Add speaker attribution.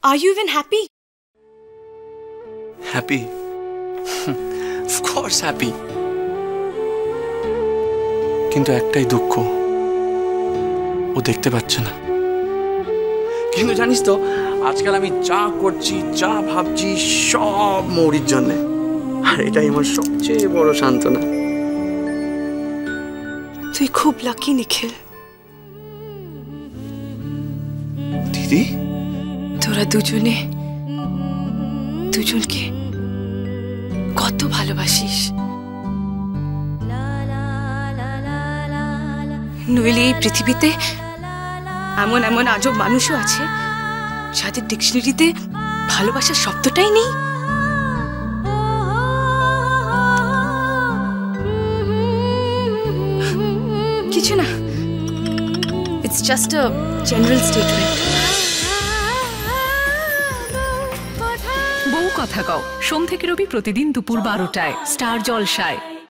Speaker 1: Are you even happy?
Speaker 2: Happy? Of course happy. কিন্তু একটাই দুঃখ, ও দেখতে পাচ্ছে না। কিন্তু জানিস তো আজকাল আমি যা করছি যা ভাবছি সব মৌরির জন্যে, আর এটাই আমার সবচেয়ে বড় সান্ত্বনা।
Speaker 1: তুই খুব লাকি নিখিল।
Speaker 2: দিদি,
Speaker 1: তোরা দুজনে দুজনকে কত ভালোবাসিস। নইলে এই পৃথিবীতে এমন এমন আজব মানুষও আছে যাদের ডিকশনারিতে ভালোবাসার শব্দটাই নেই। কিছু না, it's just a general statement.
Speaker 3: বউ কথা কও, সোম থেকে রবি প্রতিদিন দুপুর 12টায় স্টার জলসায়।